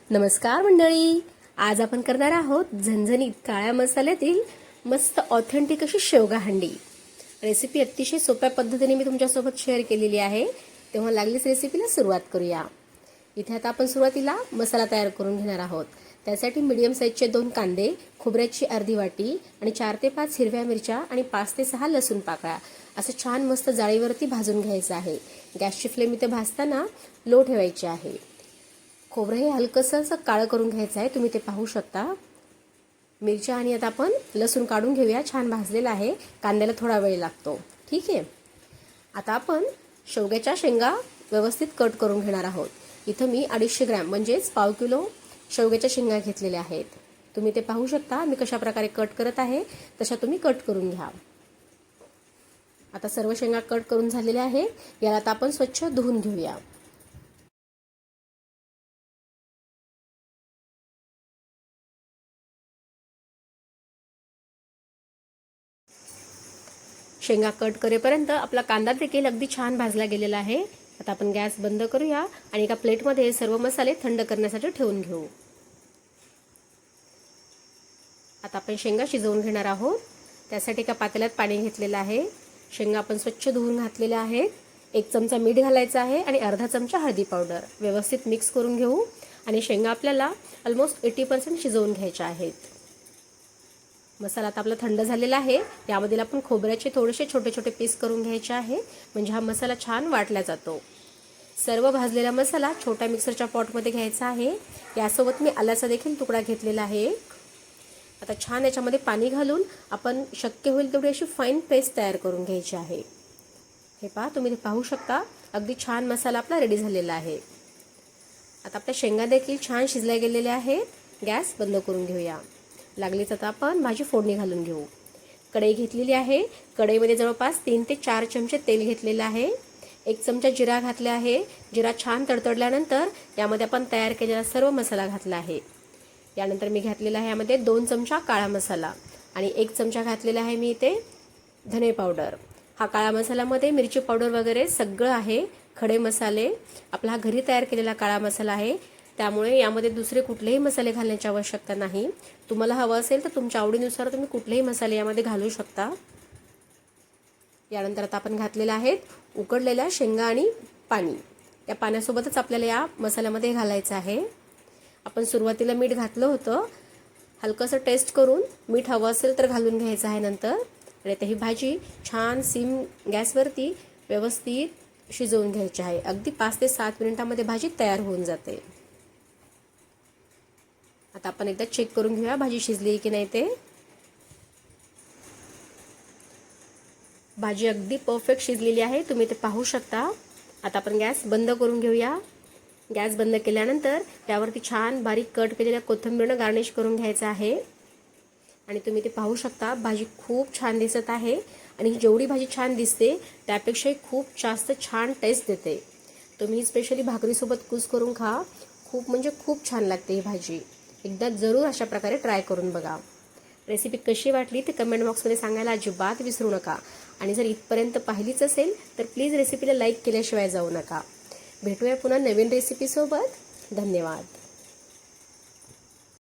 नमस्कार मंडळी, आज आपण करणार आहोत झणझणीत काळ्या मसाल्यातील मस्त ऑथेंटिक अशी शेवगा हंडी। रेसिपी अतिशय सोप्या पद्धतीने मी तुमच्यासोबत शेअर केलेली आहे, तेव्हा लागलीच रेसिपीला सुरुवात करूया। इथे आता आपण सुरुवातीला मसाला तयार करून घेणार आहोत। त्यासाठी मीडियम साईजचे 2 कांदे, खोबऱ्याची अर्धी वाटी आणि 4 ते 5 हिरव्या मिरच्या आणि 5 ते 6 लसूण पाकळ्या असं छान मस्त जाळीवरती भाजून घ्यायचं आहे। गॅसची फ्लेम इथे भाजताना लो ठेवायची आहे। खोबरं हे हलकंसं असं काळं करून घ्यायचं आहे, तुम्ही ते पाहू शकता। मिरच्या आणि आता आपण लसूण काढून घेऊया, छान भाजलेला आहे, कांद्याला थोडा वेळ लागतो। ठीक आहे, आता आपण शेवग्याच्या शेंगा व्यवस्थित कट करून घेणार आहोत। इथं मी 250 ग्रॅम म्हणजेच पाव किलो शेवग्याच्या शेंगा घेतलेल्या आहेत। तुम्ही ते पाहू शकता, मी कशा प्रकारे कट करत आहे तशा तुम्ही कट करून घ्या। आता सर्व शेंगा कट करून झालेल्या आहे, याला आता आपण स्वच्छ धुवून घेऊया। शेंगा कट करेपर्यंत आपला कांदा देखील अगदी छान भाजला गेलेला आहे। आता आपण गॅस बंद करूया आणि एका प्लेटमध्ये सर्व मसाले थंड करण्यासाठी ठेवून घेऊ। आता आपण शेंगा शिजवून घेणार आहोत। त्यासाठी एका पातेल्यात पाणी घेतलेलं आहे। शेंगा आपण स्वच्छ धुवून घातलेल्या आहेत। 1 चमचा मीठ घालायचं आहे आणि अर्धा चमचा हळदी पावडर व्यवस्थित मिक्स करून घेऊ आणि शेंगा आपल्याला ऑलमोस्ट 80% शिजवून घ्यायच्या आहेत। मसाला आता आपला थंड झालेला आहे, यामध्ये आपण खोबऱ्याचे थोडेसे छोटे छोटे पीस करून घ्यायचे आहे, म्हणजे हा मसाला छान वाटला जातो। सर्व भाजलेला मसाला छोट्या मिक्सरच्या पॉटमध्ये घ्यायचा आहे। यासोबत मी आल्याचा देखील तुकडा घेतलेला आहे। आता छान याच्यामध्ये पाणी घालून आपण शक्य होईल तेवढी अशी फाईन पेस्ट तयार करून घ्यायची आहे। हे पहा, तुम्ही ते पाहू शकता, अगदी छान मसाला आपला रेडी झालेला आहे। आता आपल्या शेंगा देखील छान शिजल्या गेलेल्या आहेत। गॅस बंद करून घेऊया। लागलीच आता आपण भाजी फोडणी घालून घेऊ। कढई घेतलेली आहे, कढईमध्ये जवळपास 3 ते 4 चमचे तेल घेतलेलं आहे। 1 चमचा जिरा घातला आहे। जिरा छान तडतडल्यानंतर यामध्ये आपण तयार केलेला सर्व मसाला घातला आहे। यानंतर मी घातलेला आहे यामध्ये 2 चमचा काळा मसाला आणि 1 चमचा घातलेला आहे मी इथे धने पावडर। हा काळा मसाल्यामध्ये मिरची पावडर वगैरे सगळं आहे, खडे मसाले, आपला हा घरी तयार केलेला काळा मसाला आहे, त्यामुळे यामध्ये दुसरे कुठलेही मसाले घालण्याची आवश्यकता नाही। तुम्हाला हवं असेल तर तुमच्या आवडीनुसार तुम्ही कुठलेही मसाले यामध्ये घालू शकता। यानंतर आता आपण घातलेले आहेत उकडलेल्या शेंगा आणि पाणी। या पाण्यासोबतच आपल्याला या मसाल्यामध्ये घालायचं आहे। आपण सुरुवातीला मीठ घातलं होतं, हलकंसं टेस्ट करून मीठ हवं असेल तर घालून घ्यायचं आहे नंतर। आणि आता ही भाजी छान सिम गॅसवरती व्यवस्थित शिजवून घ्यायची आहे। अगदी 5 ते 7 मिनिटांमध्ये भाजी तयार होऊन जाते। आता आपण एकदा चेक करून घेऊया भाजी शिजली की नाही ते। भाजी अगदी परफेक्ट शिजलेली आहे, तुम्ही ते पाहू शकता। आता आपण गॅस बंद करून घेऊया। गॅस बंद केल्यानंतर त्यावरती छान बारीक कट केलेल्या कोथिंबीरनं गार्निश करून घ्यायचं आहे। आणि तुम्ही ते पाहू शकता, भाजी खूप छान दिसत आहे आणि जेवढी भाजी छान दिसते त्यापेक्षाही खूप जास्त छान टेस्ट देते। तुम्ही स्पेशली भाकरीसोबत कुस करून खा, खूप म्हणजे खूप छान लागते ही भाजी। एकदा जरूर अशा प्रकारे ट्राय करून बघा। रेसिपी कशी वाटली ते कमेंट बॉक्समध्ये सांगायला अजिबात विसरू नका। आणि जर इथपर्यंत पाहिलीच असेल तर प्लीज रेसिपीला लाईक केल्याशिवाय जाऊ नका। भेटूया पुन्हा नवीन रेसिपीसोबत। धन्यवाद।